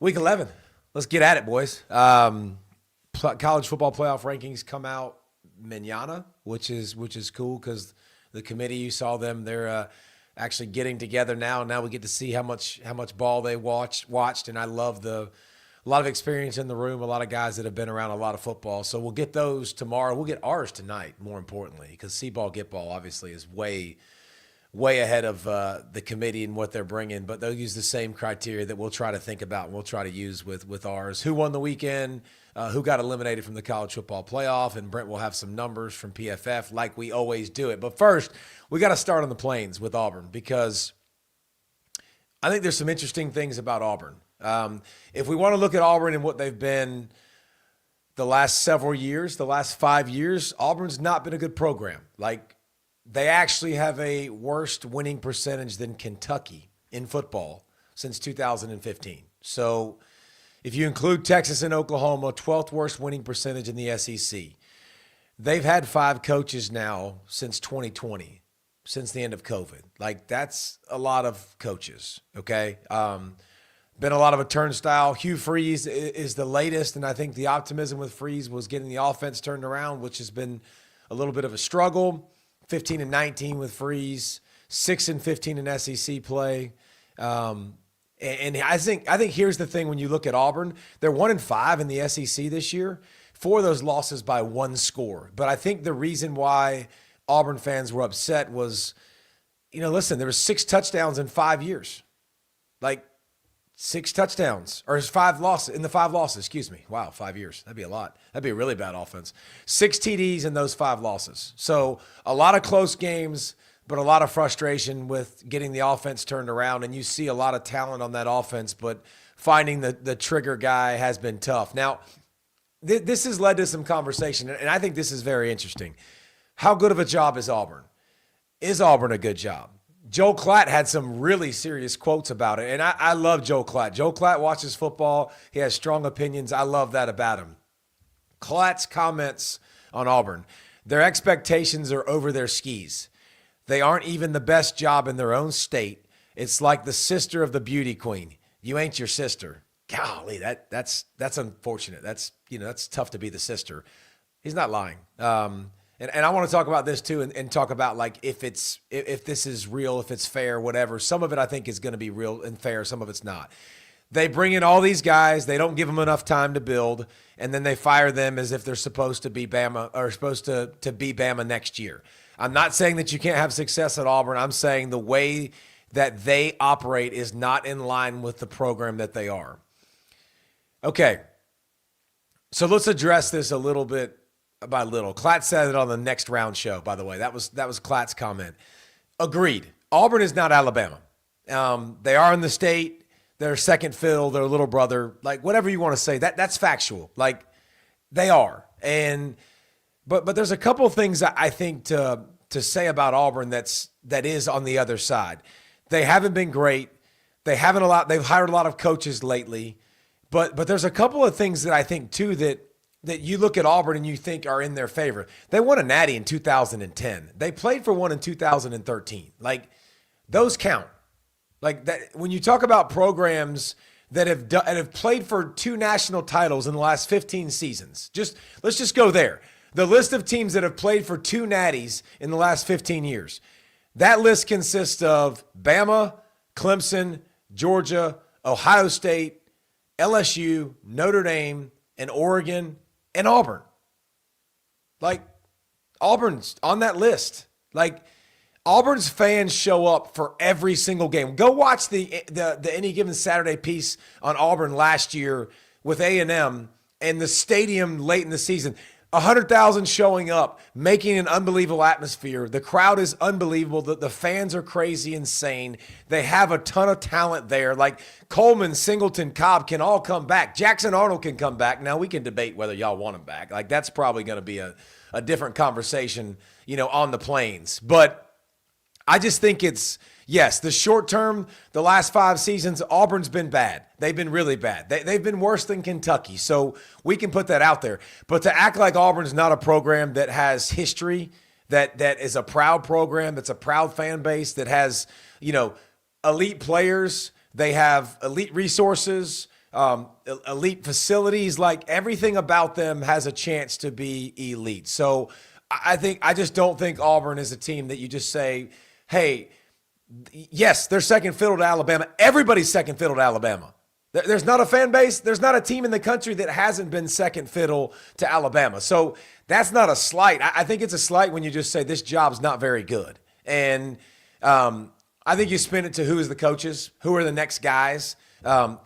Week 11. Let's get at it, boys. College football playoff rankings come out mañana, which is cool because the committee, you saw them, they're actually getting together now. Now we get to see how much ball they watched, and I love a lot of experience in the room, a lot of guys that have been around a lot of football. So we'll get those tomorrow. We'll get ours tonight, more importantly, because see-ball, get-ball obviously is way ahead of the committee and what they're bringing, but they'll use the same criteria that we'll try to think about and we'll try to use with ours. Who won the weekend, who got eliminated from the college football playoff, and Brent will have some numbers from PFF like we always do it. But first, we got to start on the plains with Auburn because I think there's some interesting things about Auburn. If we want to look at Auburn and what they've been the last several years, the last 5 years, Auburn's not been a good program. They actually have a worse winning percentage than Kentucky in football since 2015. So if you include Texas and Oklahoma, 12th worst winning percentage in the SEC. They've had 5 coaches now since 2020, since the end of COVID. That's a lot of coaches, okay? Been a lot of a turnstile. Hugh Freeze is the latest, and I think the optimism with Freeze was getting the offense turned around, which has been a little bit of a struggle. 15-19 with Freeze, 6-15 in SEC play. And I think here's the thing when you look at Auburn, they're 1-5 in the SEC this year. 4 of those losses by 1 score. But I think the reason why Auburn fans were upset was, listen, there were 6 touchdowns in 5 years. 6 touchdowns, or 5 losses, in the 5 losses, excuse me. Wow, 5 years. That'd be a lot. That'd be a really bad offense. 6 TDs in those 5 losses. So a lot of close games, but a lot of frustration with getting the offense turned around. And you see a lot of talent on that offense, but finding the trigger guy has been tough. Now, this has led to some conversation, and I think this is very interesting. How good of a job is Auburn? Is Auburn a good job? Joe Klatt had some really serious quotes about it, and I love Joe Klatt. Joe Klatt watches football. He has strong opinions. I love that about him. Klatt's comments on Auburn: their expectations are over their skis. They aren't even the best job in their own state. It's like the sister of the beauty queen. You ain't your sister. Golly, that's unfortunate. That's tough to be the sister. He's not lying. And I want to talk about this too, and talk about if this is real, if it's fair, whatever. Some of it I think is going to be real and fair. Some of it's not. They bring in all these guys. They don't give them enough time to build, and then they fire them as if they're supposed to be Bama or supposed to be Bama next year. I'm not saying that you can't have success at Auburn. I'm saying the way that they operate is not in line with the program that they are. Okay, so let's address this a little bit by little. Klatt said it on the Next Round show, by the way. That was Klatt's comment. Agreed. Auburn is not Alabama. They are in the state. They're second fiddle. They're little brother. Whatever you want to say, that's factual. They are. But there's a couple of things I think to say about Auburn that is on the other side. They haven't been great. They've hired a lot of coaches lately. But there's a couple of things that I think too that you look at Auburn and you think are in their favor. They won a natty in 2010. They played for one in 2013. Those count. That when you talk about programs that have played for 2 national titles in the last 15 seasons, let's just go there. The list of teams that have played for 2 natties in the last 15 years. That list consists of Bama, Clemson, Georgia, Ohio State, LSU, Notre Dame, and Oregon, and Auburn. Auburn's on that list. Auburn's fans show up for every single game. Go watch the Any Given Saturday piece on Auburn last year with A&M and the stadium late in the season. 100,000 showing up, making an unbelievable atmosphere. The crowd is unbelievable. The fans are crazy insane. They have a ton of talent there. Coleman, Singleton, Cobb can all come back. Jackson Arnold can come back. Now we can debate whether y'all want him back. That's probably going to be a different conversation, on the plains. But I just think yes, the short term, the last 5 seasons, Auburn's been bad. They've been really bad. They've been worse than Kentucky, so we can put that out there. But to act like Auburn's not a program that has history, that is a proud program, that's a proud fan base, that has, elite players, they have elite resources, elite facilities. Like everything about them has a chance to be elite. So I just don't think Auburn is a team that you just say, hey, yes, they're second fiddle to Alabama. Everybody's second fiddle to Alabama. There's not a fan base. There's not a team in the country that hasn't been second fiddle to Alabama. So that's not a slight. I think it's a slight when you just say this job's not very good. And I think you spin it to who is the coaches, who are the next guys. I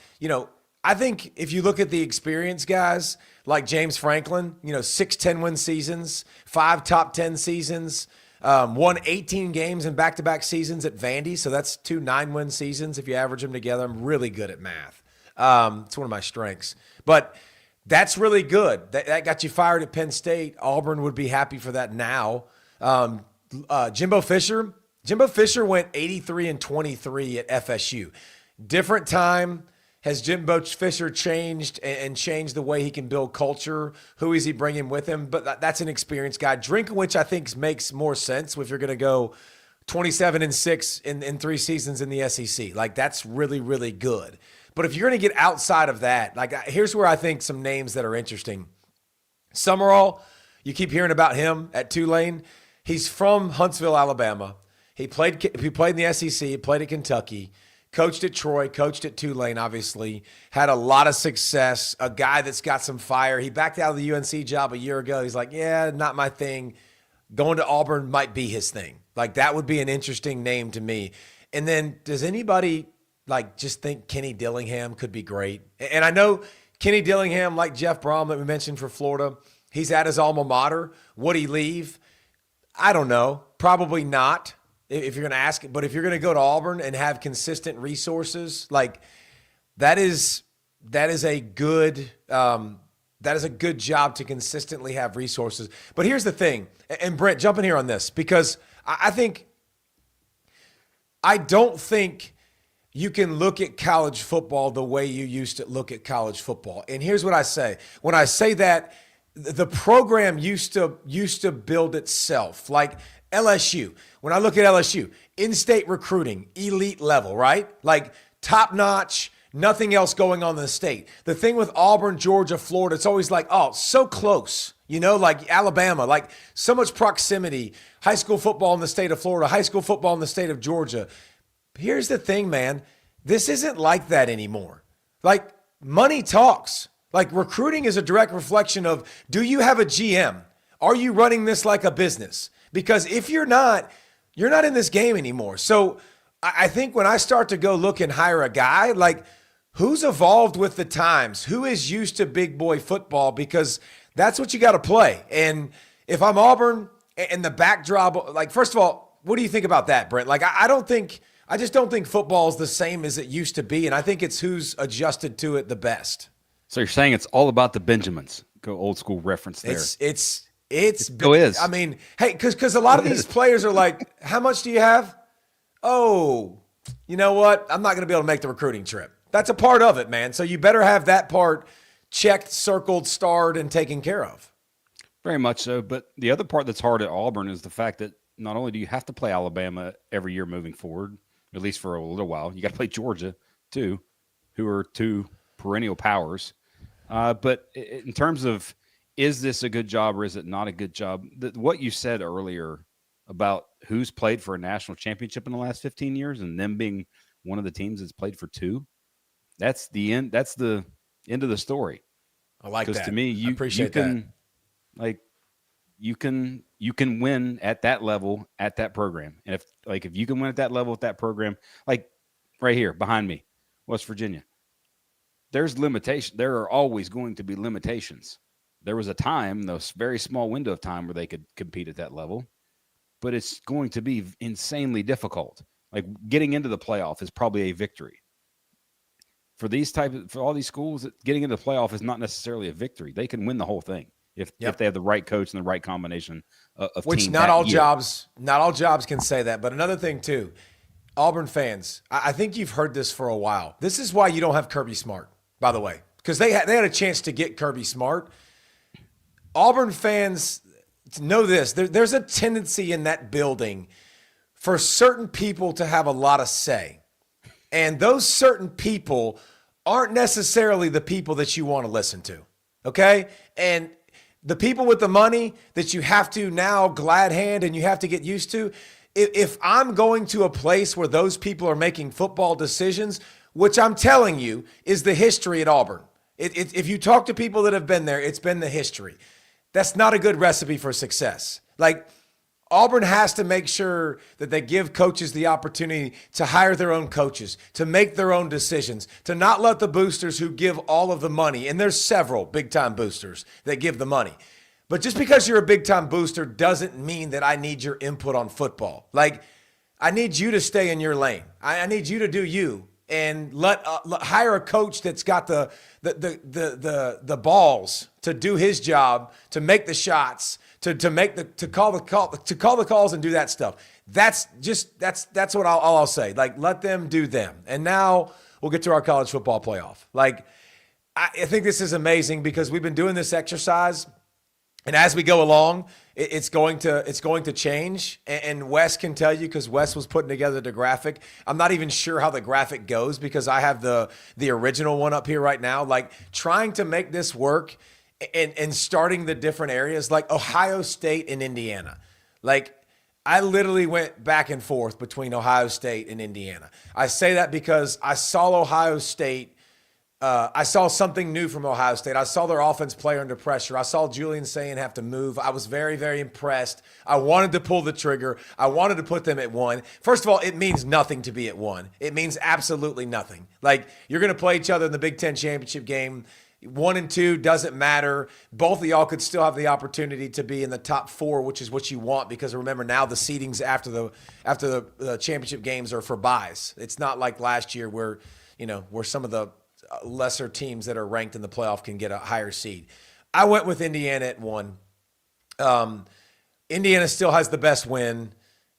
think if you look at the experienced guys like James Franklin, 6 10-win seasons, 5 top 10 seasons, won 18 games in back-to-back seasons at Vandy. So that's 2 9-win seasons if you average them together. I'm really good at math. It's one of my strengths. But that's really good. That got you fired at Penn State. Auburn would be happy for that now. Jimbo Fisher went 83-23 at FSU. Different time. Has Jimbo Fisher changed and changed the way he can build culture? Who is he bringing with him? But that's an experienced guy. Drinkwitz, I think, makes more sense if you're going to go 27-6 in 3 seasons in the SEC. Like, that's really, really good. But if you're going to get outside of that, like, here's where I think some names that are interesting. Summerall, you keep hearing about him at Tulane. He's from Huntsville, Alabama. He played in the SEC. He played at Kentucky. Coached at Troy, coached at Tulane, obviously. Had a lot of success. A guy that's got some fire. He backed out of the UNC job a year ago. He's like, yeah, not my thing. Going to Auburn might be his thing. Like, that would be an interesting name to me. And then does anybody, just think Kenny Dillingham could be great? And I know Kenny Dillingham, like Jeff Brom that we mentioned for Florida, he's at his alma mater. Would he leave? I don't know. Probably not. If you're going to ask, but if you're going to go to Auburn and have consistent resources, that is a good job to consistently have resources. But here's the thing, and Brent, jump in here on this, because I don't think you can look at college football the way you used to look at college football. And here's what I say. When I say that, the program used to build itself. Like LSU, when I look at LSU, in-state recruiting, elite level, right? Like top-notch, nothing else going on in the state. The thing with Auburn, Georgia, Florida, it's always like, oh, so close. Like Alabama, like so much proximity. High school football in the state of Florida, high school football in the state of Georgia. Here's the thing, man. This isn't like that anymore. Like, money talks. Like, recruiting is a direct reflection of, do you have a GM? Are you running this like a business? Because if you're not in this game anymore. So I think when I start to go look and hire a guy, like, who's evolved with the times? Who is used to big boy football? Because that's what you got to play. And if I'm Auburn and the backdrop, like, first of all, what do you think about that, Brent? Like, I just don't think football is the same as it used to be. And I think it's who's adjusted to it the best. So you're saying it's all about the Benjamins. Go old school reference there. It still is. I mean, hey, because a lot of these players are like, how much do you have? Oh, you know what? I'm not going to be able to make the recruiting trip. That's a part of it, man. So you better have that part checked, circled, starred, and taken care of. Very much so. But the other part that's hard at Auburn is the fact that not only do you have to play Alabama every year moving forward, at least for a little while, you got to play Georgia too, who are 2 perennial powers. But in terms of, is this a good job or is it not a good job? What you said earlier about who's played for a national championship in the last 15 years and them being one of the teams that's played for 2, that's the end. That's the end of the story. I like that. Because to me, you can win at that level at that program. And if you can win at that level at that program, like right here behind me, West Virginia, there's limitation. There are always going to be limitations. There was a time, those very small window of time where they could compete at that level, but it's going to be insanely difficult. Like getting into the playoff is probably a victory. For all these schools, getting into the playoff is not necessarily a victory. They can win the whole thing if they have the right coach and the right combination of which team not all jobs can say that. But another thing too, Auburn fans, I think you've heard this for a while. This is why you don't have Kirby Smart, by the way, because they had a chance to get Kirby Smart. Auburn fans know this. There's a tendency in that building for certain people to have a lot of say. And those certain people aren't necessarily the people that you want to listen to. Okay? And the people with the money that you have to now glad hand and you have to get used to, if I'm going to a place where those people are making football decisions, which I'm telling you is the history at Auburn. If you talk to people that have been there, it's been the history. That's not a good recipe for success. Like, Auburn has to make sure that they give coaches the opportunity to hire their own coaches, to make their own decisions, to not let the boosters who give all of the money, and there's several big-time boosters that give the money. But just because you're a big-time booster doesn't mean that I need your input on football. Like, I need you to stay in your lane. I need you to do you and hire a coach that's got the balls to do his job, to make the shots, to call the calls and do that stuff. That's what I'll say. Like, let them do them. And now we'll get to our college football playoff. Like, I think this is amazing because we've been doing this exercise, and as we go along, it's going to change. And Wes can tell you, because Wes was putting together the graphic. I'm not even sure how the graphic goes because I have the original one up here right now. Like, trying to make this work and starting the different areas, like Ohio State and Indiana. Like, I literally went back and forth between Ohio State and Indiana. I say that because I saw Ohio State. I saw something new from Ohio State. I saw their offense play under pressure. I saw Julian Sayin have to move. I was very, very impressed. I wanted to pull the trigger. I wanted to put them at 1. First of all, it means nothing to be at 1. It means absolutely nothing. Like, you're going to play each other in the Big Ten championship game. 1 and 2 doesn't matter. Both of y'all could still have the opportunity to be in the top 4, which is what you want, because remember, now the seedings after the championship games are for byes. It's not like last year where some of the lesser teams that are ranked in the playoff can get a higher seed. I went with Indiana at 1. Indiana still has the best win.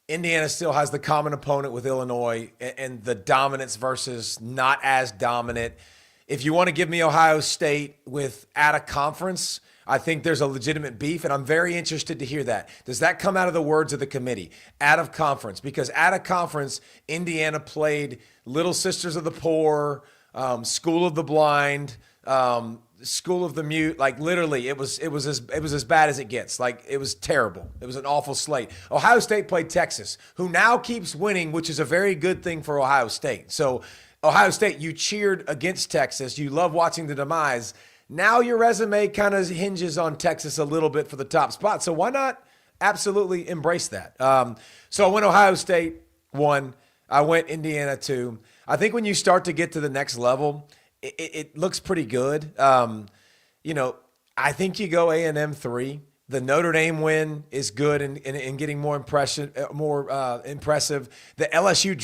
Indiana still has the common opponent with Illinois and the dominance versus not as dominant. If you want to give me Ohio State with out of conference, I think there's a legitimate beef, and I'm very interested to hear that. Does that come out of the words of the committee? Out of conference. Because out of conference, Indiana played Little Sisters of the Poor, School of the Blind, School of the Mute. Like, literally, it was as bad as it gets. Like, it was terrible. It was an awful slate. Ohio State played Texas, who now keeps winning, which is a very good thing for Ohio State. So, Ohio State, you cheered against Texas. You love watching the demise. Now your resume kind of hinges on Texas a little bit for the top spot. So why not absolutely embrace that? So I went Ohio State 1. I went Indiana 2. I think when you start to get to the next level, it looks pretty good. I think you go A&M 3. The Notre Dame win is good and getting more impressive. The LSU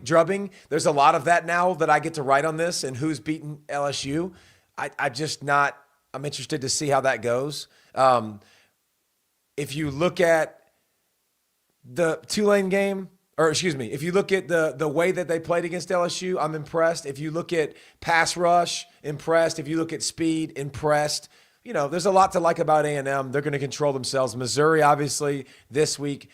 drubbing, there's a lot of that now that I get to write on this and who's beaten LSU. I'm interested to see how that goes. If you look at the Tulane game, if you look at the way that they played against LSU, I'm impressed. If you look at pass rush, impressed. If you look at speed, impressed. There's a lot to like about A&M. They're going to control themselves. Missouri, obviously, this week.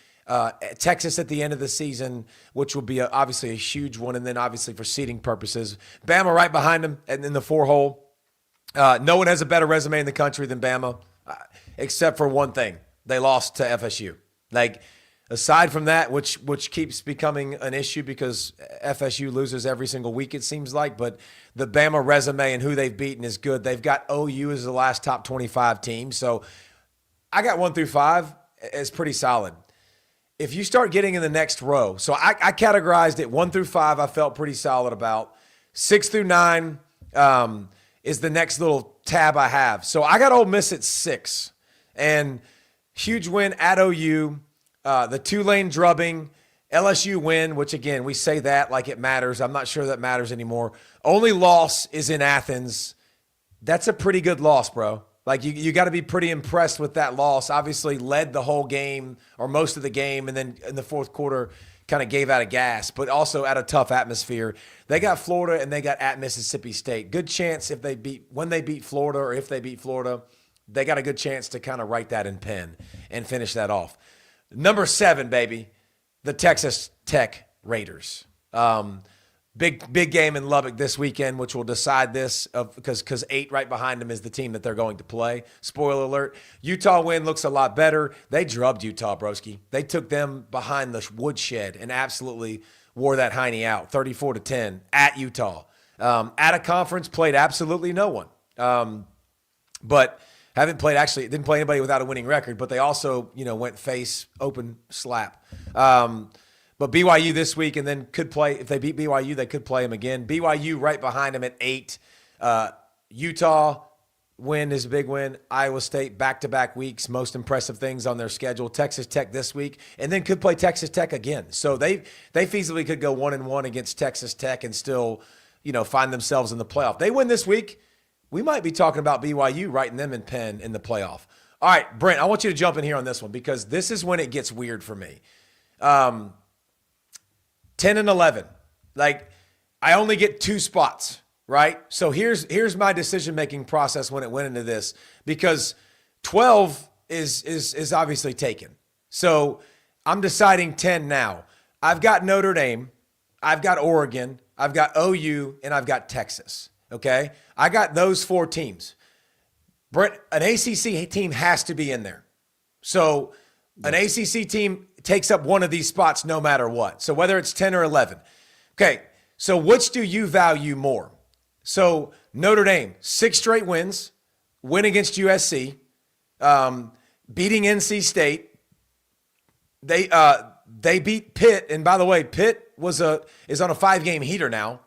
Texas at the end of the season, which will be obviously a huge one. And then, obviously, for seeding purposes, Bama right behind them and in the 4-hole. No one has a better resume in the country than Bama, except for one thing. They lost to FSU. Like, aside from that, which keeps becoming an issue because FSU loses every single week, it seems like, but the Bama resume and who they've beaten is good. They've got OU as the last top 25 team. So I got 1 through 5 as pretty solid. If you start getting in the next row, so I categorized it 1 through 5, I felt pretty solid about. 6 through 9 is the next little tab I have. So I got Ole Miss at 6. And huge win at OU. The Tulane drubbing, LSU win, which, again, we say that like it matters. I'm not sure that matters anymore. Only loss is in Athens. That's a pretty good loss, bro. Like, you got to be pretty impressed with that loss. Obviously led the whole game or most of the game, and then in the fourth quarter kind of gave out of gas, but also at a tough atmosphere. They got Florida and they got at Mississippi State. Good chance when they beat Florida or if they beat Florida, they got a good chance to kind of write that in pen and finish that off. Number 7, baby, the Texas Tech Raiders. Big game in Lubbock this weekend, which will decide this because 8 right behind them is the team that they're going to play. Spoiler alert. Utah win looks a lot better. They drubbed Utah, broski. They took them behind the woodshed and absolutely wore that hiney out, 34-10 at Utah. At a conference, played absolutely no one. But didn't play anybody without a winning record, but they also, went face open slap. But BYU this week, and then could play, if they beat BYU, they could play them again. BYU right behind them at 8. Utah win is a big win. Iowa State back-to-back weeks, most impressive things on their schedule. Texas Tech this week, and then could play Texas Tech again. So they feasibly could go 1-1 against Texas Tech and still, find themselves in the playoff. They win this week, we might be talking about BYU writing them in pen in the playoff. All right, Brent, I want you to jump in here on this one because this is when it gets weird for me. 10-11. Like, I only get 2 spots, right? So here's my decision-making process when it went into this, because 12 is obviously taken. So I'm deciding 10 now. I've got Notre Dame, I've got Oregon, I've got OU, and I've got Texas, okay? I got those 4 teams. Brent, an ACC team has to be in there. So an ACC team takes up one of these spots no matter what. So whether it's 10 or 11. Okay, so which do you value more? So Notre Dame, 6 straight wins, win against USC, beating NC State. They beat Pitt, and by the way, Pitt is on a 5-game heater now,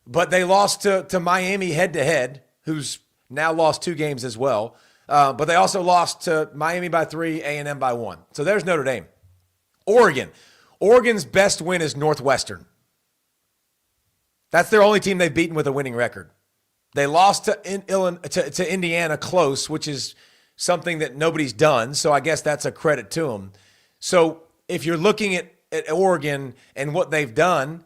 but they lost to Miami head-to-head, who's now lost 2 games as well. But they also lost to Miami by 3, A&M by 1. So there's Notre Dame. Oregon's best win is Northwestern. That's their only team they've beaten with a winning record. They lost to Indiana close, which is something that nobody's done. So I guess that's a credit to them. So if you're looking at Oregon and what they've done,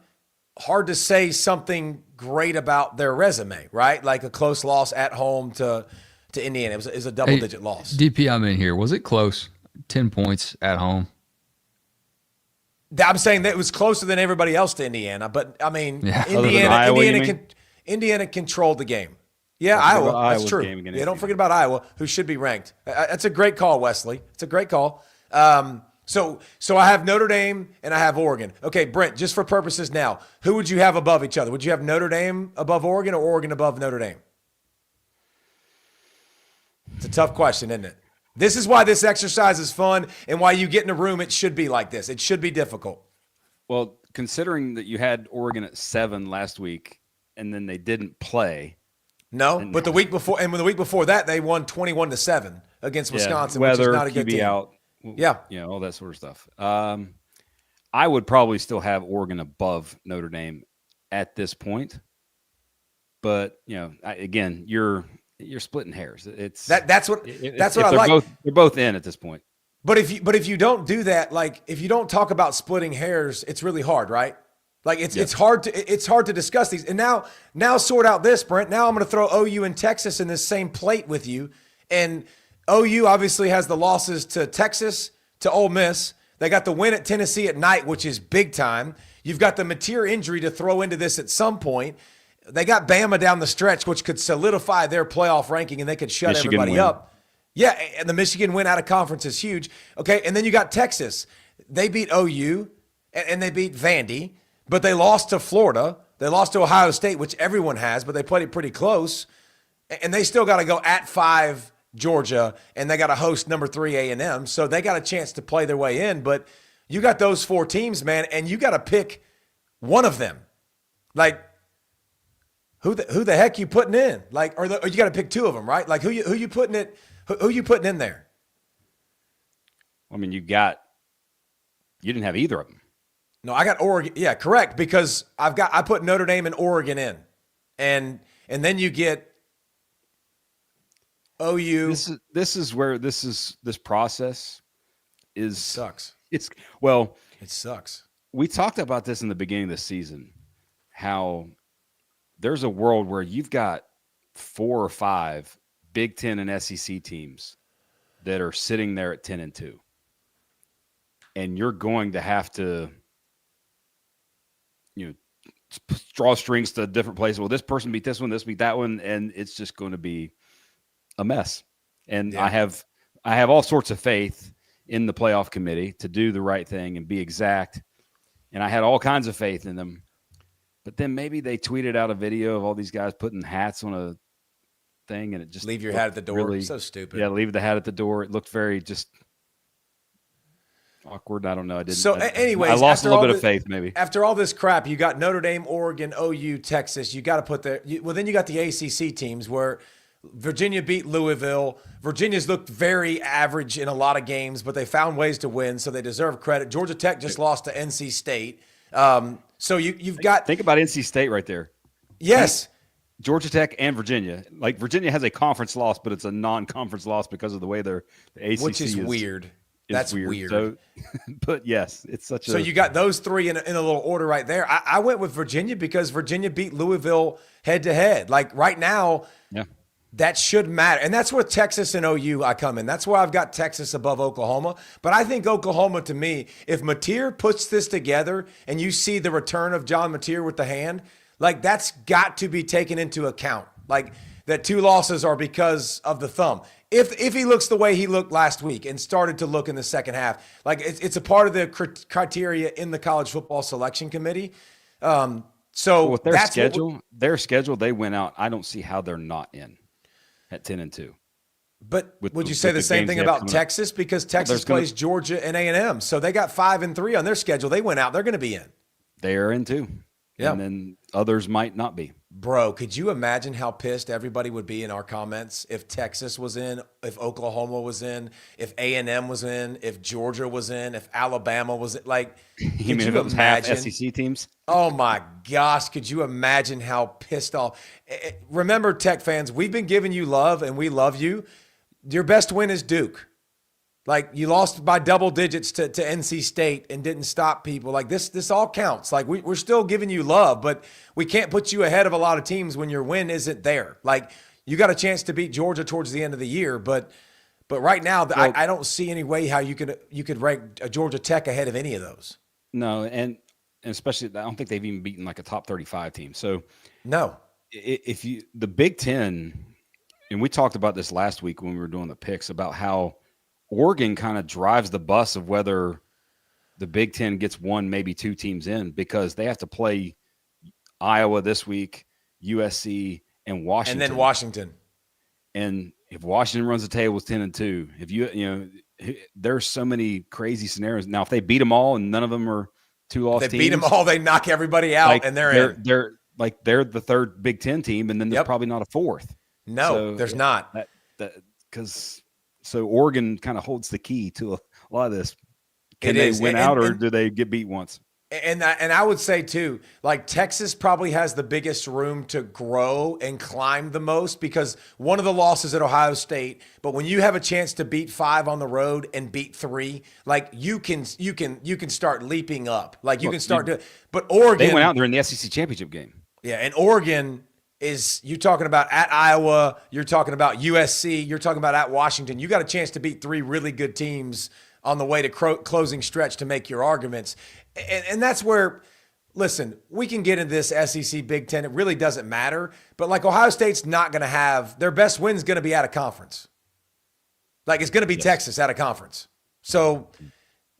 hard to say something great about their resume, right? Like a close loss at home to Indiana. It was a double-digit loss. DP, I'm in here. Was it close? 10 points at home. I'm saying that it was closer than everybody else to Indiana, but I mean, Yeah. Indiana controlled the game. Yeah, Iowa. That's true. Yeah, don't forget about Iowa, who should be ranked. That's a great call, Wesley. It's a great call. So I have Notre Dame and I have Oregon. Okay, Brent, just for purposes now, who would you have above each other? Would you have Notre Dame above Oregon or Oregon above Notre Dame? It's a tough question, isn't it? This is why this exercise is fun and why you get in a room, it should be like this. It should be difficult. Well, considering that you had Oregon at 7 last week and then they didn't play. No, but the week before that, they won 21-7 against Wisconsin, weather, which is not a good QB team. Out, yeah. All that sort of stuff. I would probably still have Oregon above Notre Dame at this point. But, again, you're splitting hairs. It's that's what I like. They're both in at this point. But if you don't do that, like if you don't talk about splitting hairs, it's really hard, right? Like it's hard to discuss these. And now sort out this, Brent. Now I'm going to throw OU and Texas in this same plate with you. And OU obviously has the losses to Texas, to Ole Miss. They got the win at Tennessee at night, which is big time. You've got the Mateer injury to throw into this at some point. They got Bama down the stretch, which could solidify their playoff ranking, and they could shut everybody up. Yeah, and the Michigan win out of conference is huge. Okay, and then you got Texas. They beat OU, and they beat Vandy, but they lost to Florida. They lost to Ohio State, which everyone has, but they played it pretty close. And they still got to go at 5 Georgia, and they got to host number 3 A&M. So they got a chance to play their way in. But you got those 4 teams, man, and you got to pick one of them. Like, who the heck you putting in? Like, or you got to pick 2 of them, right? Like, who you putting in there? I mean, you didn't have either of them. No, I got Oregon. Yeah, correct. Because I put Notre Dame and Oregon in, and then you get OU. This process is sucks. It sucks. We talked about this in the beginning of the season, how there's a world where you've got 4 or 5 Big Ten and SEC teams that are sitting there at 10-2, and you're going to have to, draw strings to different places. Well, this person beat this one, this beat that one, and it's just going to be a mess. And Yeah. I have all sorts of faith in the playoff committee to do the right thing and be exact. And I had all kinds of faith in them. But then maybe they tweeted out a video of all these guys putting hats on a thing, and it just leave your hat at the door. Really, so stupid. Yeah, leave the hat at the door. It looked very just awkward. I don't know. I didn't. So, anyways, I lost a little bit of faith. Maybe after all this crap, you got Notre Dame, Oregon, OU, Texas. You got to put there. Well, then you got the ACC teams where Virginia beat Louisville. Virginia's looked very average in a lot of games, but they found ways to win, so they deserve credit. Georgia Tech just lost to NC State. So you've got think about NC State right there. Yes. Georgia Tech and Virginia. Like Virginia has a conference loss, but it's a non-conference loss because of the way the ACC which is weird. That's weird. So, but yes, it's such a. So you got those three in a little order right there. I went with Virginia because Virginia beat Louisville head to head. Like right now, yeah, that should matter. And that's where Texas and OU I come in. That's why I've got Texas above Oklahoma. But I think Oklahoma, to me, if Mateer puts this together and you see the return of John Mateer with the hand, like that's got to be taken into account. Like that 2 losses are because of the thumb. If he looks the way he looked last week and started to look in the second half, like it's a part of the criteria in the college football selection committee. So with their schedule, they went out. I don't see how they're not in at 10-2. But would you say the same thing about Texas? Because Texas plays Georgia and A&M. So they got 5-3 on their schedule. They went out. They're going to be in. They are in too. Yeah. And then others might not be. Bro, could you imagine how pissed everybody would be in our comments if Texas was in, if Oklahoma was in, if A&M was in, if Georgia was in, if Alabama was in? Like, you mean if it was half SEC teams? Oh, my gosh. Could you imagine how pissed off? Remember, Tech fans, we've been giving you love, and we love you. Your best win is Duke. Like, you lost by double digits to NC State and didn't stop people. Like, this all counts. Like, we're still giving you love, but we can't put you ahead of a lot of teams when your win isn't there. Like, you got a chance to beat Georgia towards the end of the year, but right now, well, I don't see any way how you could rank a Georgia Tech ahead of any of those. No, and especially, I don't think they've even beaten like a top 35 team. So, no. If the Big Ten, and we talked about this last week when we were doing the picks about how Oregon kind of drives the bus of whether the Big Ten gets 1, maybe 2 teams in, because they have to play Iowa this week, USC, and Washington. And then Washington. And if Washington runs the table with 10-2, if there's so many crazy scenarios. Now, if they beat them all and none of them are 2-loss teams. They beat them all, they knock everybody out, and they're in. They're the 3rd Big Ten team, and then there's probably not a 4th. No, there's not. So Oregon kind of holds the key to a lot of this. Can they win out, or do they get beat once? And I would say too, like Texas probably has the biggest room to grow and climb the most, because one of the losses at Ohio State, but when you have a chance to beat 5 on the road and beat 3, like you can start leaping up. Like you can start doing. But Oregon, they went out there in the SEC championship game. Yeah, and Oregon is, you're talking about at Iowa, you're talking about USC, you're talking about at Washington. You got a chance to beat 3 really good teams on the way to closing stretch to make your arguments. And that's where, listen, we can get into this SEC Big Ten. It really doesn't matter. But like Ohio State's not going to have, their best win's going to be out of conference. Like it's going to be Texas out of conference. So.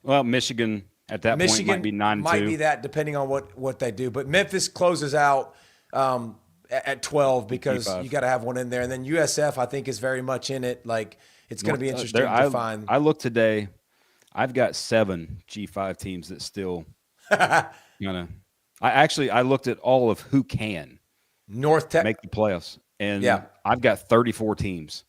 Well, Michigan at that point might be 9-2. Might be that depending on what they do. But Memphis closes out at 12 because you got to have one in there. And then USF, I think, is very much in it. Like it's going to be interesting to find. I looked today. I've got 7 G5 teams that still I looked at all of who can North Tech make the playoffs, and I've got 34 teams,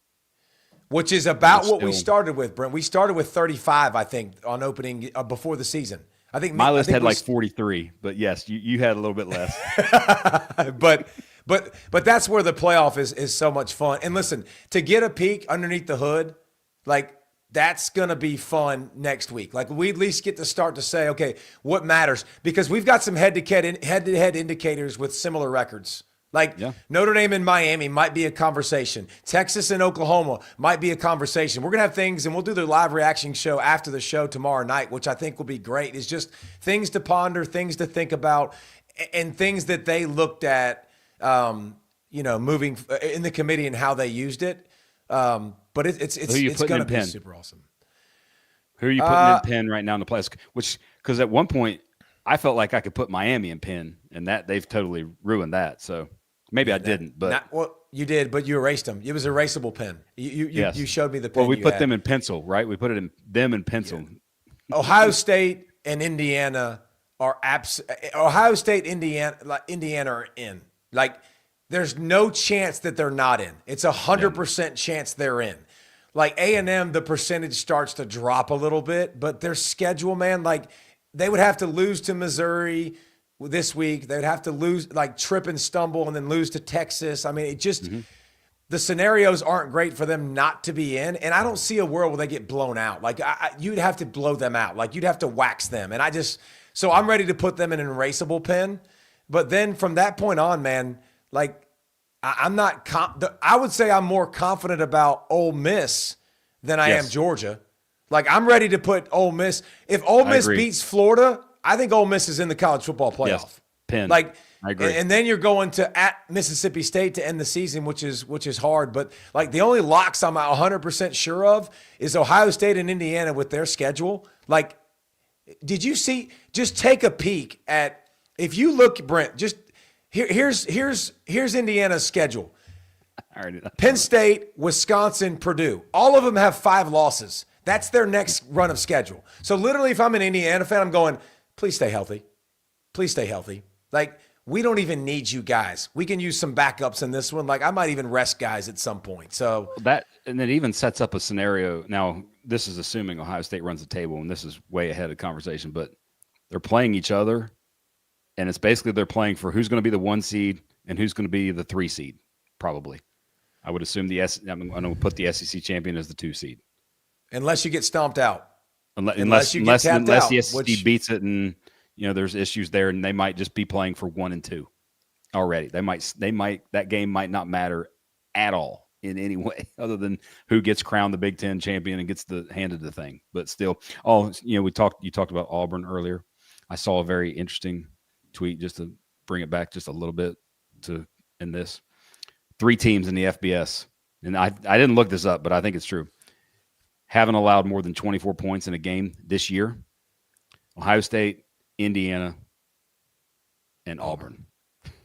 which is about what we started with, Brent. We started with 35, I think, on opening before the season. I think my list had like 43, but yes, you had a little bit less. but that's where the playoff is so much fun. And listen, to get a peek underneath the hood, like. That's going to be fun next week. Like we at least get to start to say, okay, what matters? Because we've got some head-to-head indicators with similar records. Like Notre Dame and Miami might be a conversation. Texas and Oklahoma might be a conversation. We're going to have things, and we'll do the live reaction show after the show tomorrow night, which I think will be great. It's just things to ponder, things to think about. and things that they looked at, moving in the committee and how they used it. But it's going to be super awesome. Who are you putting in Penn right now in the playoffs? Because at one point I felt like I could put Miami in Penn, and that they've totally ruined that. So maybe I didn't, but you did, but you erased them. It was erasable Penn. You showed me the Penn. Well, we put them in pencil, right? We put them in pencil. Yeah. Ohio State and Indiana are Ohio State, Indiana are in. Like, there's no chance that they're not in. It's 100% chance they're in. Like A&M, the percentage starts to drop a little bit, but their schedule, man, like they would have to lose to Missouri this week. They'd have to lose, like trip and stumble, and then lose to Texas. I mean, it just the scenarios aren't great for them not to be in. And I don't see a world where they get blown out. Like you'd have to blow them out. Like you'd have to wax them. And so I'm ready to put them in an erasable pen. But then from that point on, man, like I'm not, I would say I'm more confident about Ole Miss than I am Georgia. Like I'm ready to put Ole Miss. If Ole Miss beats Florida, I think Ole Miss is in the college football playoff. Yes. Penn. Like, I agree. And then you're going to at Mississippi State to end the season, which is hard. But like the only locks I'm 100% sure of is Ohio State and Indiana with their schedule. Like, did you see? Just take a peek at. If you look, Brent, just here's Indiana's schedule. Penn State, Wisconsin, Purdue. All of them have 5 losses. That's their next run of schedule. So literally, if I'm an Indiana fan, I'm going, please stay healthy. Please stay healthy. Like, we don't even need you guys. We can use some backups in this one. Like, I might even rest guys at some point. So and it even sets up a scenario. Now, this is assuming Ohio State runs the table, and this is way ahead of conversation, but they're playing each other, and it's basically they're playing for who's going to be the 1 seed and who's going to be the 3 seed, probably. I would assume I'm going to put the SEC champion as the 2 seed. Unless you get stomped out. Unless you get tapped out, the SEC beats it, and there's issues there, and they might just be playing for 1 and 2 already. They might that game might not matter at all in any way other than who gets crowned the Big Ten champion and gets handed the thing. But still, you talked about Auburn earlier. I saw a very interesting tweet just to bring it back just a little bit in this. 3 teams in the FBS, and I didn't look this up, but I think it's true, haven't allowed more than 24 points in a game this year. Ohio State, Indiana, and Auburn,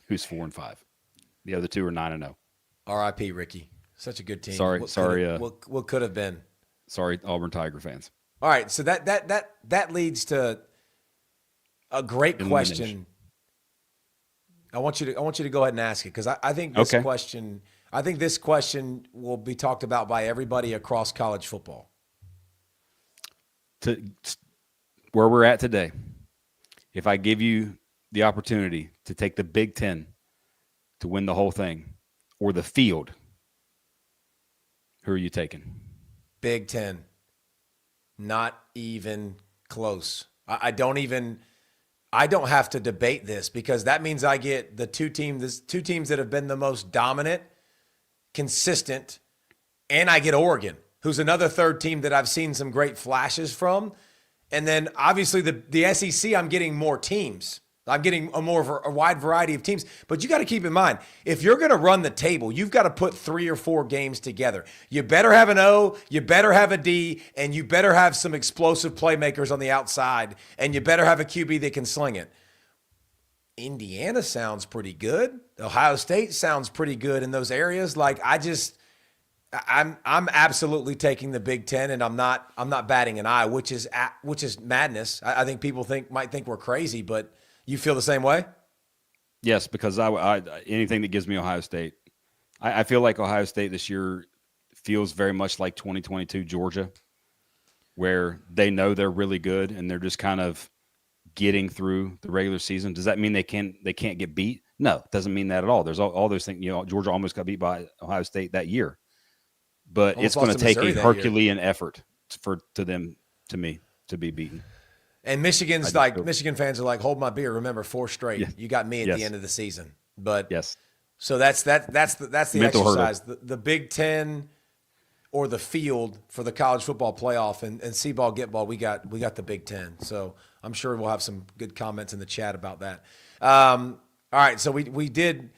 who's 4-5. The other 2 are 9-0. R.I.P. Ricky. Such a good team. Sorry. What could have been? Sorry, Auburn Tiger fans. All right, so that leads to a great question. I want you to go ahead and ask it, because I think this question will be talked about by everybody across college football. To where we're at today, if I give you the opportunity to take the Big Ten to win the whole thing, or the field, who are you taking? Big Ten. Not even close. I don't have to debate this, because that means I get the 2 teams that have been the most dominant, consistent, and I get Oregon, who's another 3rd team that I've seen some great flashes from. And then obviously the SEC, I'm getting more teams. I'm getting a wide variety of teams. But you got to keep in mind, if you're going to run the table, you've got to put 3 or 4 games together. You better have an O, you better have a D, and you better have some explosive playmakers on the outside, and you better have a QB that can sling it. Indiana sounds pretty good. Ohio State sounds pretty good in those areas. Like, I'm absolutely taking the Big Ten, and I'm not batting an eye, which is madness. I think people might think we're crazy, but you feel the same way? Yes, because I anything that gives me Ohio State. I feel like Ohio State this year feels very much like 2022 Georgia, where they know they're really good and they're just kind of getting through the regular season. Does that mean they can't get beat? No, it doesn't mean that at all. There's all those things. Georgia almost got beat by Ohio State that year, but it's going to take a Herculean effort to them to be beaten. And Michigan fans are like, hold my beer. Remember, 4 straight. Yeah. You got me at the end of the season. But yes, so that's the mental exercise. The Big Ten or the field for the college football playoff, and see ball, get ball. We got the Big Ten. So I'm sure we'll have some good comments in the chat about that. All right, so we did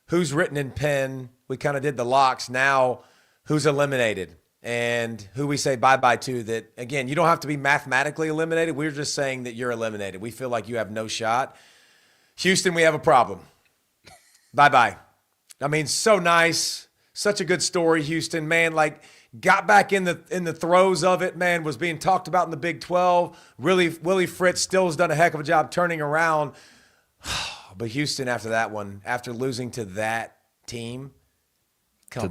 who's written in pen. We kind of did the locks. Now, who's eliminated and who we say bye-bye to that, again, you don't have to be mathematically eliminated. We're just saying that you're eliminated. We feel like you have no shot. Houston, we have a problem. Bye-bye. I mean, so nice. Such a good story, Houston. Man, like, got back in the throes of it, man, was being talked about in the Big 12. Really, Willie Fritz still has done a heck of a job turning around. But Houston, after that one, after losing to that team,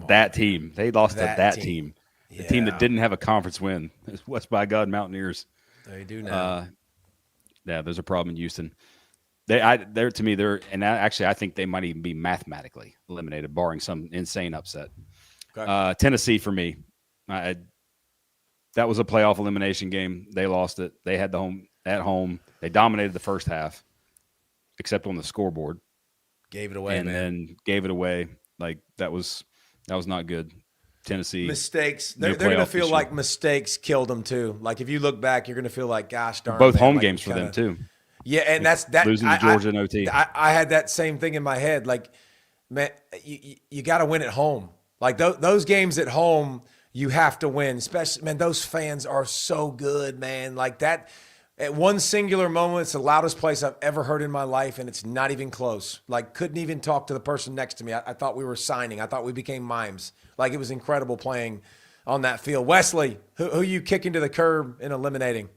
that team. They lost to that team. The team that didn't have a conference win. It's West by God Mountaineers. They do now. Yeah, there's a problem in Houston. They're to me, actually, I think they might even be mathematically eliminated, barring some insane upset. Okay. Tennessee for me. That was a playoff elimination game. They lost it. They had at home. They dominated the first half, except on the scoreboard. Gave it away, and then gave it away. Like that was not good. Tennessee mistakes. They're going to feel like mistakes killed them too. Like if you look back, you're going to feel like, gosh darn. Both home games for them too. Yeah, and that's that. Losing to Georgia in OT. I had that same thing in my head. Like, man, you got to win at home. Like those games at home, you have to win. Especially, man, those fans are so good, man. Like that. At one singular moment, it's the loudest place I've ever heard in my life, and it's not even close. Like, couldn't even talk to the person next to me. I thought we were signing. I thought we became mimes. Like, it was incredible playing on that field. Wesley, who you kicking to the curb and eliminating?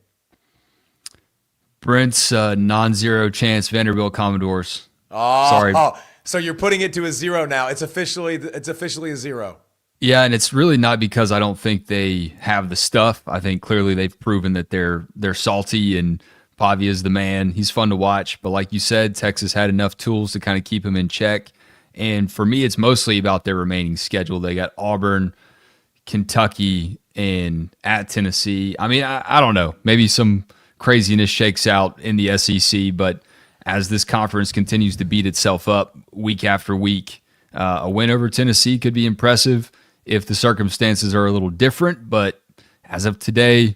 Brent's non-zero chance Vanderbilt Commodores. Oh, sorry. Oh, so you're putting it to a 0 now. It's officially a 0. Yeah, and it's really not because I don't think they have the stuff. I think clearly they've proven that they're salty, and Pavia's the man. He's fun to watch. But like you said, Texas had enough tools to kind of keep him in check. And for me, it's mostly about their remaining schedule. They got Auburn, Kentucky, and at Tennessee. I mean, I don't know. Maybe some craziness shakes out in the SEC, but as this conference continues to beat itself up week after week, a win over Tennessee could be impressive if the circumstances are a little different, but as of today,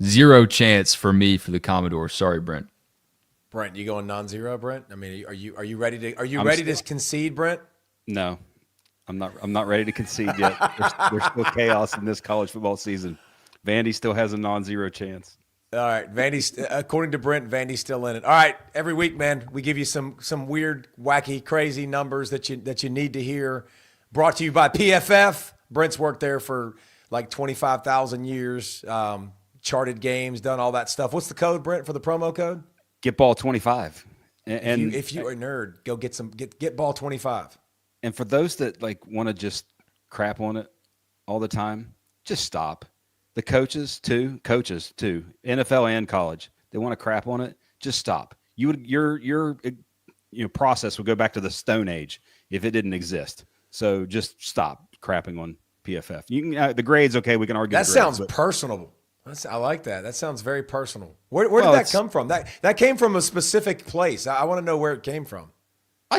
0 chance for me for the Commodores. Sorry, Brent. Brent, you going non-zero, Brent? I mean, are you ready to concede, Brent? No, I'm not ready to concede yet. There's still chaos in this college football season. Vandy still has a non-zero chance. All right, Vandy's according to Brent, Vandy's still in it. All right, every week, man, we give you some weird, wacky, crazy numbers that you need to hear. Brought to you by PFF. Brent's worked there for like 25,000 years, charted games, done all that stuff. What's the code, Brent, for the promo code? Get ball 25. And if you are a nerd, go get ball 25. And for those that like want to just crap on it all the time, just stop. The coaches too, NFL and college, they want to crap on it. Just stop. Your process would go back to the Stone Age if it didn't exist. So just stop crapping on PFF. You can the grades, okay? We can argue. That sounds personal. I like that. That sounds very personal. Where did that come from? That came from a specific place. I want to know where it came from. I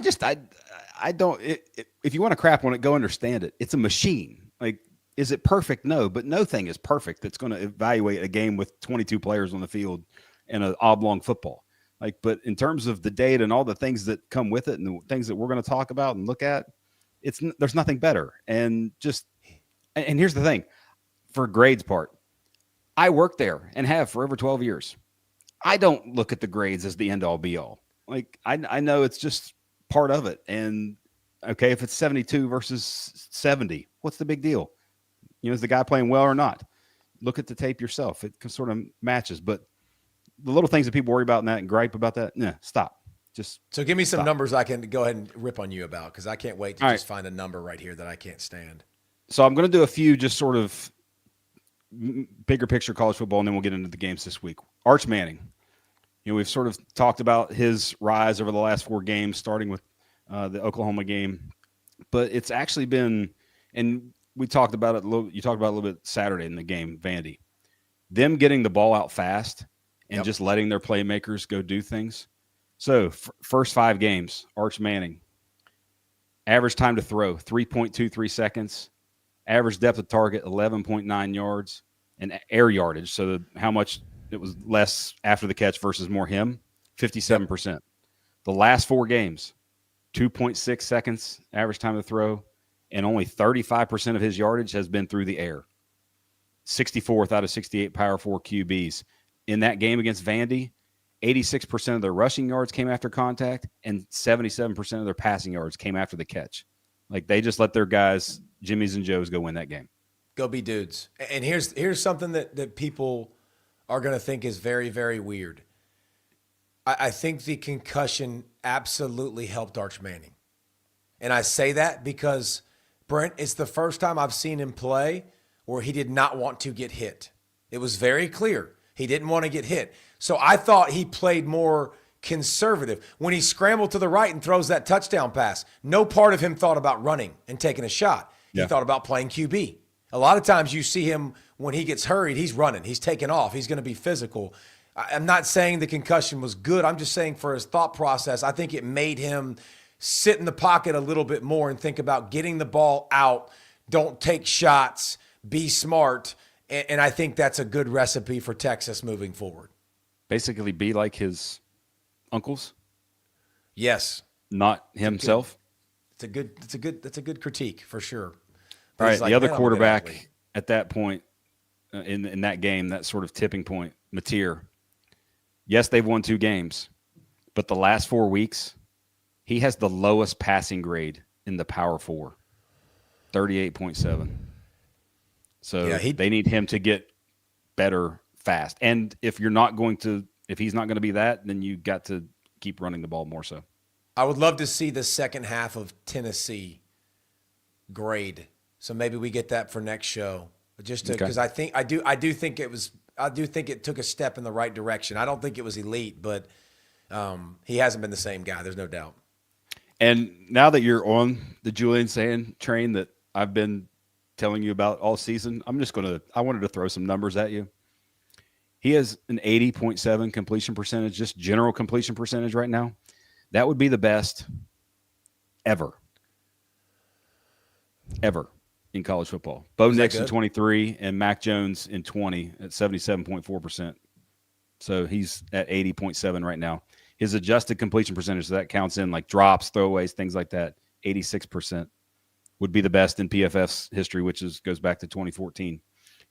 don't. If you want to crap on it, go understand it. It's a machine. Like, is it perfect? No, but no thing is perfect that's going to evaluate a game with 22 players on the field and an oblong football. Like, but in terms of the data and all the things that come with it and the things that we're going to talk about and look at, there's nothing better. And here's the thing, for grades part, I worked there and have for over 12 years. I don't look at the grades as the end all be all. Like I know it's just part of it. And okay, if it's 72 versus 70, what's the big deal? Is the guy playing well or not? Look at the tape yourself. It sort of matches, but the little things that people worry about and that and gripe about that, stop. So give me some numbers I can go ahead and rip on you about, because I can't wait to just find a number right here that I can't stand. So I'm going to do a few just sort of bigger picture college football, and then we'll get into the games this week. Arch Manning. We've sort of talked about his rise over the last 4 games, starting with the Oklahoma game. But it's actually been, and we talked about it you talked about it a little bit Saturday in the game, Vandy. Them getting the ball out fast and just letting their playmakers go do things. So first 5 games, Arch Manning, average time to throw, 3.23 seconds, average depth of target, 11.9 yards, and air yardage, so how much it was less after the catch versus more him, 57%. The last 4 games, 2.6 seconds average time to throw, and only 35% of his yardage has been through the air. 64th out of 68 Power 4 QBs. In that game against Vandy, 86% of their rushing yards came after contact, and 77% of their passing yards came after the catch. Like, they just let their guys, Jimmys and Joes, go win that game. Go be dudes. And here's something that people are going to think is very, very weird. I think the concussion absolutely helped Arch Manning. And I say that because, Brent, it's the first time I've seen him play where he did not want to get hit. It was very clear. He didn't want to get hit. So I thought he played more conservative. When he scrambled to the right and throws that touchdown pass, no part of him thought about running and taking a shot. He thought about playing QB. A lot of times you see him when he gets hurried, he's running, he's taking off, he's going to be physical. I'm not saying the concussion was good. I'm just saying for his thought process, I think it made him sit in the pocket a little bit more and think about getting the ball out, don't take shots, be smart. And I think that's a good recipe for Texas moving forward. Basically be like his uncles. Yes. Not himself. That's a good critique for sure. All right, the other quarterback at that point in that game, that sort of tipping point, Mateer. Yes, they've won 2 games, but the last 4 weeks, he has the lowest passing grade in the Power 4, 38.7. So they need him to get better fast. And if he's not going to be that, then you got to keep running the ball more so. I would love to see the second half of Tennessee grade. So maybe we get that for next show. Just because I do think it took a step in the right direction. I don't think it was elite, but he hasn't been the same guy. There's no doubt. And now that you're on the Julian Sayin train that I've been telling you about all season, I wanted to throw some numbers at you. He has an 80.7 completion percentage, just general completion percentage right now. That would be the best ever in college football. Bo Nix in 23 and Mac Jones in 20 at 77.4%. So he's at 80.7 right now. His adjusted completion percentage, so that counts in like drops, throwaways, things like that, 86% would be the best in PFF's history, which goes back to 2014.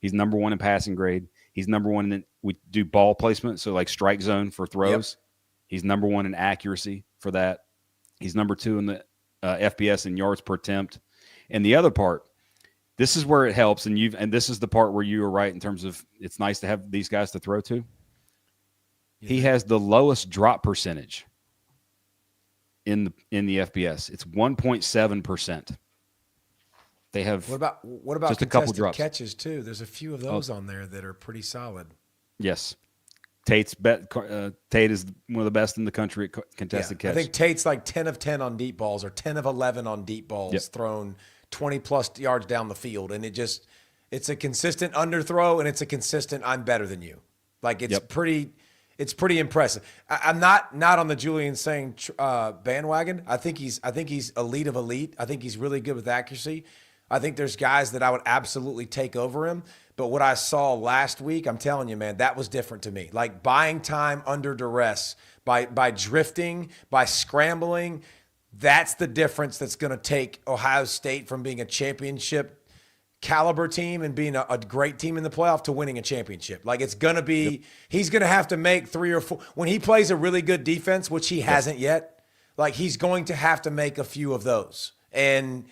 He's number 1 in passing grade. He's number 1 in we do ball placement, so like strike zone for throws. Yep. He's number 1 in accuracy for that. He's number 2 in the FBS in yards per attempt. And the other part, this is where it helps, and this is the part where you were right in terms of it's nice to have these guys to throw to. Yeah. He has the lowest drop percentage in the FBS. It's 1.7%. They have what about just a couple drops. Catches too? There's a few of those on there that are pretty solid. Yes. Tate is one of the best in the country at contested catch. I think Tate's like 10 of 10 on deep balls or 10 of 11 on deep balls thrown 20 plus yards down the field. And it's a consistent underthrow and it's a consistent I'm better than you. Like it's pretty impressive. I'm not on the Julian Sayin bandwagon. I think he's elite of elite. I think he's really good with accuracy. I think there's guys that I would absolutely take over him. But what I saw last week, I'm telling you, man, that was different to me. Like buying time under duress, by drifting, by scrambling, that's the difference that's going to take Ohio State from being a championship caliber team and being a great team in the playoff to winning a championship. Like it's going to be, he's going to have to make 3 or 4. When he plays a really good defense, which he hasn't yet, like he's going to have to make a few of those. And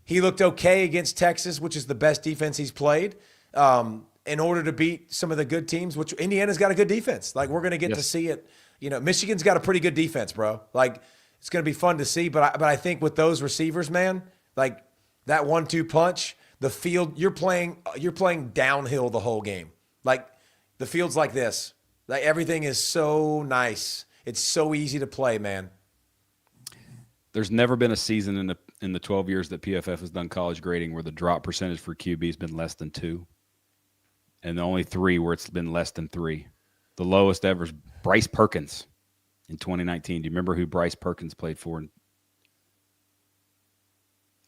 he looked okay against Texas, which is the best defense he's played, in order to beat some of the good teams, which Indiana's got a good defense. Like we're going to get to see it. You know, Michigan's got a pretty good defense, bro. Like it's going to be fun to see. But I think with those receivers, man, like that 1-2 punch, the field, you're playing downhill the whole game. Like the field's like this. Like everything is so nice. It's so easy to play, man. There's never been a season in the 12 years that PFF has done college grading where the drop percentage for QB has been less than 2. And the only 3 where it's been less than 3. The lowest ever is Bryce Perkins in 2019. Do you remember who Bryce Perkins played for?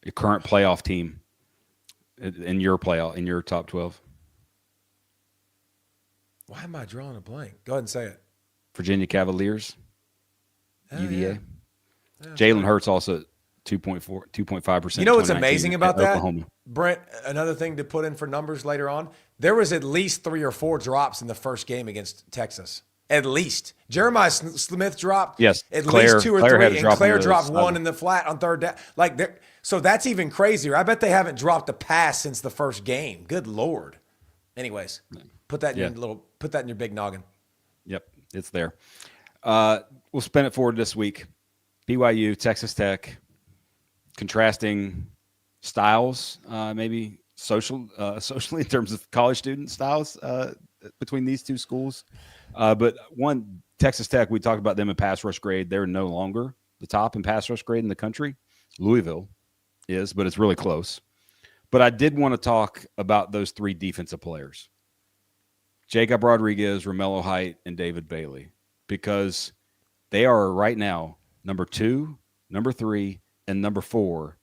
Your current playoff team in your top 12. Why am I drawing a blank? Go ahead and say it. Virginia Cavaliers. UVA. Jalen Hurts also at 2.5%. You know what's amazing about that, Oklahoma. Brent? Another thing to put in for numbers later on. There was at least 3 or 4 drops in the first game against Texas. At least Jeremiah Smith dropped. Yes, at Claire, least 2 or Claire 3, and Claire dropped side. 1 in the flat on third down. So that's even crazier. I bet they haven't dropped a pass since the first game. Good Lord. Anyways, put that in your big noggin. Yep, it's there. We'll spin it forward this week. BYU, Texas Tech, contrasting styles, maybe socially in terms of college student styles between these two schools. But one, Texas Tech, we talked about them in pass rush grade. They're no longer the top in pass rush grade in the country. Louisville is, but it's really close. But I did want to talk about those 3 defensive players, Jacob Rodriguez, Romello Height, and David Bailey, because they are right now number 2, number 3, and number 4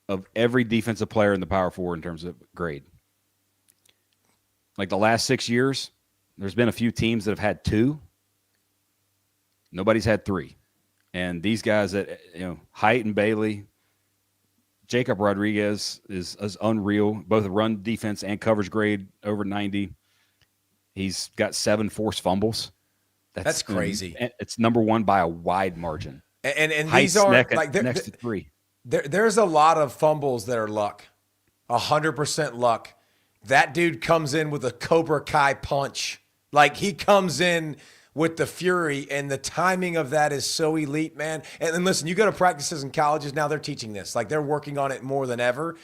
of every defensive player in the Power 4 in terms of grade. Like the last 6 years, there's been a few teams that have had 2. Nobody's had 3. And these guys that, Height and Bailey, Jacob Rodriguez is unreal, both run defense and coverage grade over 90. He's got 7 forced fumbles. That's crazy. It's number 1 by a wide margin. And Height's these aren't next to 3. There's a lot of fumbles that are luck, 100% luck. That dude comes in with a Cobra Kai punch. Like he comes in with the fury, and the timing of that is so elite, man. And listen, you go to practices in colleges now; they're teaching this. Like they're working on it more than ever.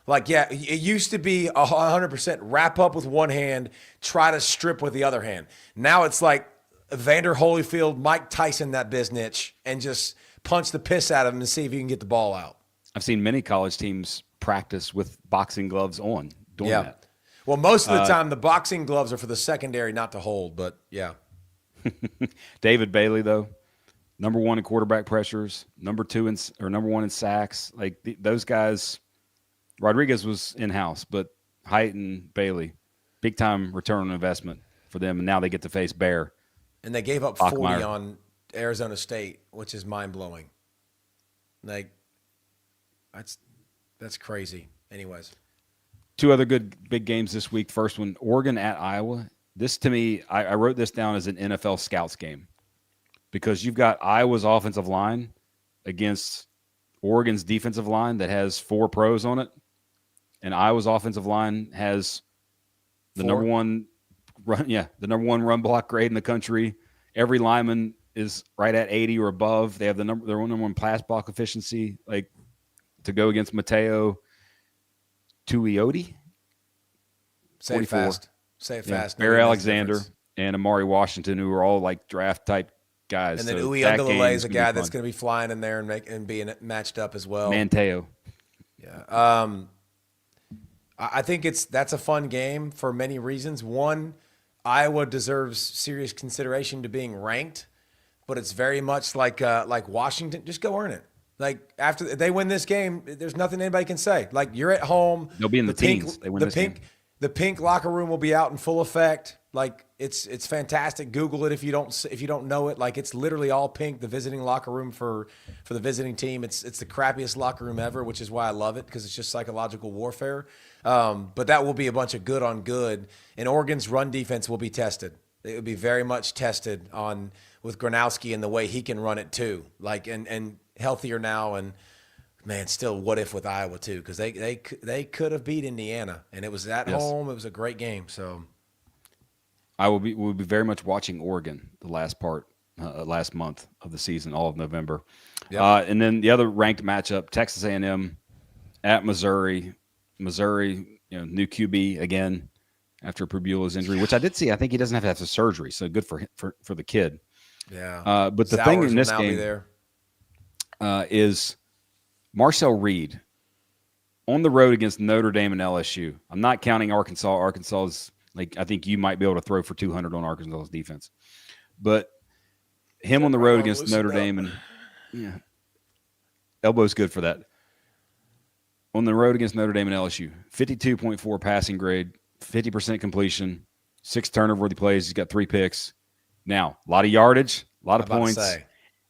Like, yeah, it used to be 100% wrap up with one hand, try to strip with the other hand. Now it's like Evander Holyfield, Mike Tyson, that biznitch, and just punch the piss out of him and see if you can get the ball out. I've seen many college teams practice with boxing gloves on doing that. Well, most of the time, the boxing gloves are for the secondary, not to hold, but yeah. David Bailey, though, number 1 in quarterback pressures, number 1 in sacks. Like those guys, Rodriguez was in-house, but Height and Bailey, big-time return on investment for them, and now they get to face Bear. And they gave up 40 on Arizona State, which is mind-blowing. Like, that's crazy. Anyways. 2 other good big games this week. First one, Oregon at Iowa. This, to me, I wrote this down as an NFL scouts game because you've got Iowa's offensive line against Oregon's defensive line that has 4 pros on it, and Iowa's offensive line has the number 1 run block grade in the country. Every lineman is right at 80 or above. They have their number 1 pass block efficiency, like to go against Mateo Tuioti. Say it fast. Say it fast. Barry Alexander and Amari Washington, who are all like draft type guys. And then Ui Ugalele is a guy that's going to be flying in there and being matched up as well. Manteo. Yeah. I think that's a fun game for many reasons. One, Iowa deserves serious consideration to being ranked, but it's very much like Washington. Just go earn it. Like after they win this game, there's nothing anybody can say. Like you're at home. They'll be in the teens. They win this game. The pink locker room will be out in full effect. Like it's fantastic. Google it if you don't know it. Like it's literally all pink. The visiting locker room for the visiting team. It's the crappiest locker room ever, which is why I love it because it's just psychological warfare. But that will be a bunch of good on good. And Oregon's run defense will be tested. It will be very much tested with Gronowski and the way he can run it too. Like and healthier now and. Man, still, what if with Iowa too? Because they could have beat Indiana, and it was at home. It was a great game. So, we'll be very much watching Oregon the last month of the season, all of November, and then the other ranked matchup: Texas A&M at Missouri. Missouri, new QB again after Purbuella's injury, which I did see. I think he doesn't have to have surgery, so good for the kid. Yeah. But the thing in this game is. Marcel Reed on the road against Notre Dame and LSU. I'm not counting Arkansas. Arkansas is I think you might be able to throw for 200 on Arkansas's defense. But him on the road against Notre Dame elbow's good for that. On the road against Notre Dame and LSU, 52.4 passing grade, 50% completion, 6 turnover-worthy plays. He's got 3 picks. Now, a lot of yardage, a lot of points.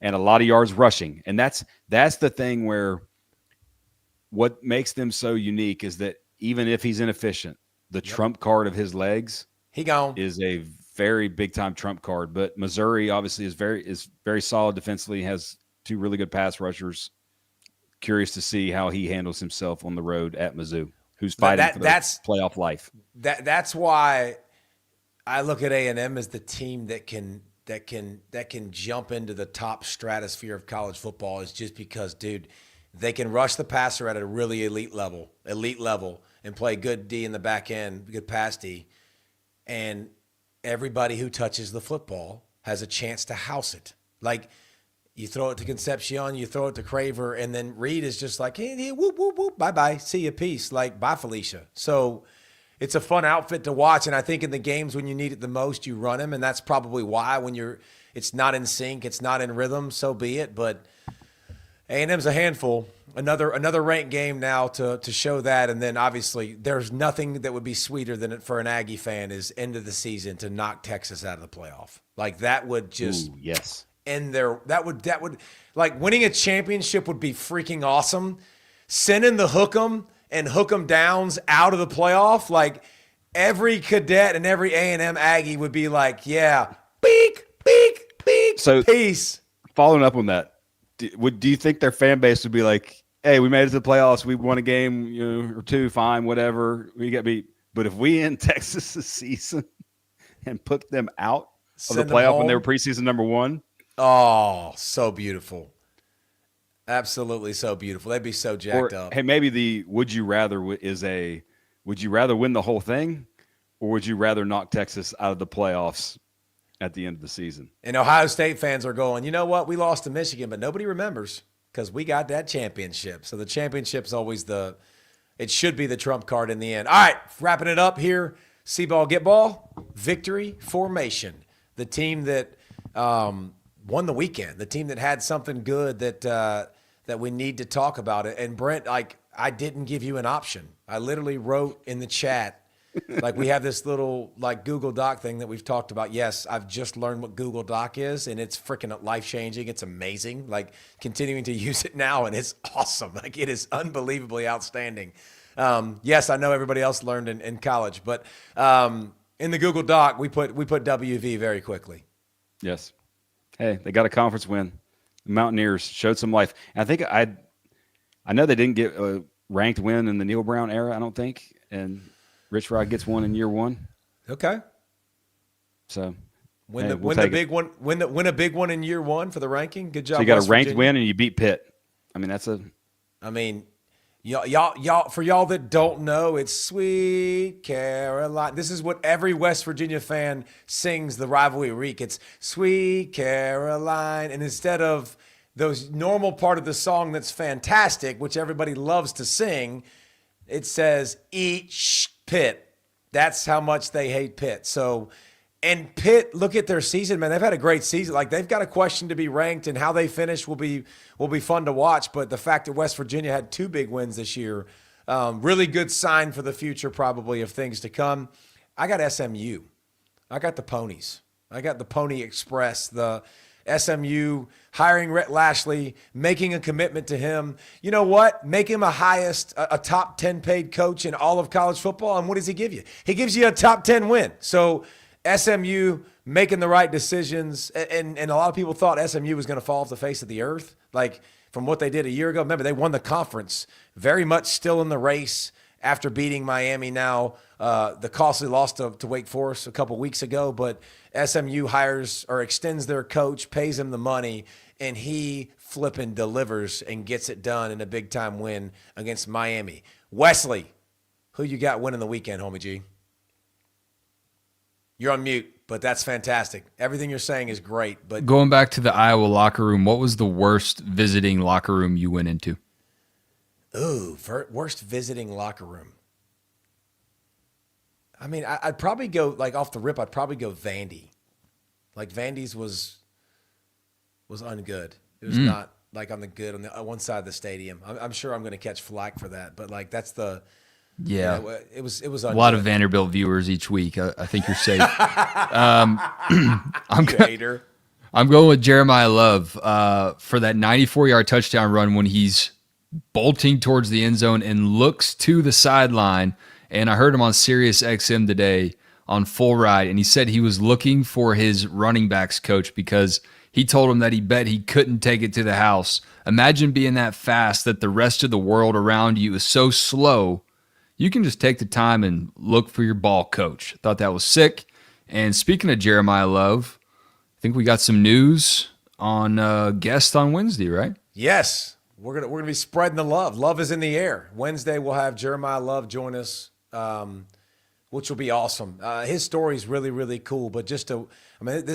and a lot of yards rushing. And that's the thing where what makes them so unique is that even if he's inefficient, the trump card of his legs is a very big time trump card. But Missouri obviously is very solid defensively, has two really good pass rushers. Curious to see how he handles himself on the road at Mizzou, who's fighting for that's playoff life. That's why I look at A&M as the team that can jump into the top stratosphere of college football, is just because, dude, they can rush the passer at a really elite level, and play good D in the back end, good pass D, and everybody who touches the football has a chance to house it. Like, you throw it to Concepcion, you throw it to Craver, and then Reed is just like, hey, whoop, whoop, whoop, bye-bye, see you, peace. Like, bye, Felicia. So it's a fun outfit to watch, and I think in the games when you need it the most, you run him, and that's probably why when it's not in sync, it's not in rhythm, so be it. But A&M's a handful. Another ranked game now to show that, and then obviously there's nothing that would be sweeter than it for an Aggie fan is end of the season to knock Texas out of the playoff. Like, that would just end there. That would like, winning a championship would be freaking awesome. Sending the Hook'em and Hook'em Downs out of the playoff, like, every cadet and every A&M Aggie would be like, yeah, beak, so peace. Following up on that, do you think their fan base would be like, hey, we made it to the playoffs, we won a game, or two, fine, whatever, we got beat, but if we end Texas' season and put them out of the playoff when they were preseason number one? Oh, so beautiful. Absolutely so beautiful. They'd be so jacked up. Hey, maybe the would you rather win the whole thing, or would you rather knock Texas out of the playoffs at the end of the season? And Ohio State fans are going, you know what? We lost to Michigan, but nobody remembers because we got that championship. So the championship's always it should be the trump card in the end. All right, wrapping it up here. C-ball, get ball, victory formation. The team that won the weekend, the team that had something good that we need to talk about it. And Brent, like, I didn't give you an option. I literally wrote in the chat, like, we have this little, like, Google Doc thing that we've talked about. Yes, I've just learned what Google Doc is, and it's freaking life-changing. It's amazing. Like, continuing to use it now, and it's awesome. Like, it is unbelievably outstanding. Yes, I know everybody else learned in college, but in the Google Doc, we put WV very quickly. Yes. Hey, they got a conference win. The Mountaineers showed some life. And I think I know they didn't get a ranked win in the Neil Brown era, I don't think, and Rich Rod gets one in year one. Okay. So win a big one in year one for the ranking. Good job. So you got a ranked win and you beat Pitt. I mean, y'all for y'all that don't know, it's Sweet Caroline. This is what every West Virginia fan sings the rivalry week. It's Sweet Caroline, and instead of those normal part of the song that's fantastic, which everybody loves to sing, it says eat Pitt. That's how much they hate Pitt. So, and Pitt, look at their season, man. They've had a great season. Like, they've got a question to be ranked, and how they finish will be fun to watch. But the fact that West Virginia had two big wins this year, really good sign for the future, probably, of things to come. I got SMU. I got the Ponies. I got the Pony Express. The SMU hiring Rhett Lashley, making a commitment to him. You know what? Make him a top 10 paid coach in all of college football. And what does he give you? He gives you a top 10 win. So SMU making the right decisions. And a lot of people thought SMU was going to fall off the face of the earth, like, from what they did a year ago. Remember, they won the conference, very much still in the race after beating Miami now. The costly loss to Wake Forest a couple weeks ago, but SMU hires or extends their coach, pays him the money, and he flipping delivers and gets it done in a big-time win against Miami. Wesley, who you got winning the weekend, homie G? You're on mute, but that's fantastic. Everything you're saying is great. But going back to the Iowa locker room, what was the worst visiting locker room you went into? Ooh, worst visiting locker room. I mean, I'd probably go, like, off the rip, I'd probably go Vandy. Like, Vandy's was ungood. It was not, like, on the one side of the stadium. I'm sure I'm going to catch flack for that, but, like, that's the – yeah, it was ungood. A lot of Vanderbilt viewers each week. I think you're safe. I'm I'm going with Jeremiah Love for that 94-yard touchdown run when he's bolting towards the end zone and looks to the sideline. And I heard him on Sirius XM today on Full Ride, and he said he was looking for his running backs coach because he told him that he bet he couldn't take it to the house. Imagine being that fast that the rest of the world around you is so slow. You can just take the time and look for your ball coach. Thought that was sick. And speaking of Jeremiah Love, I think we got some news on guest on Wednesday, right? Yes, we're gonna be spreading the love. Love is in the air. Wednesday we'll have Jeremiah Love join us, which will be awesome. His story is really, really cool. But this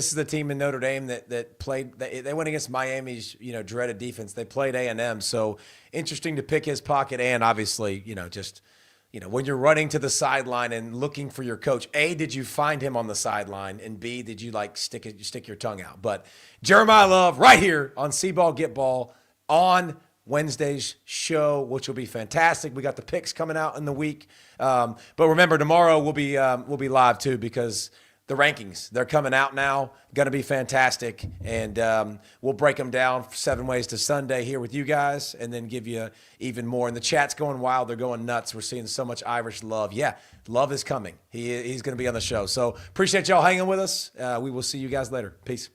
is the team in Notre Dame that played. They went against Miami's dreaded defense. They played A&M, so interesting to pick his pocket. And obviously, when you're running to the sideline and looking for your coach, A, did you find him on the sideline? And B, did you stick your tongue out? But Jeremiah Love right here on C-Ball Get Ball on Wednesday's show, which will be fantastic. We got the picks coming out in the week. But remember, tomorrow we'll be live too because the rankings, they're coming out now. Going to be fantastic. And we'll break them down 7 ways to Sunday here with you guys and then give you even more. And the chat's going wild. They're going nuts. We're seeing so much Irish love. Yeah, love is coming. He's going to be on the show. So appreciate y'all hanging with us. We will see you guys later. Peace.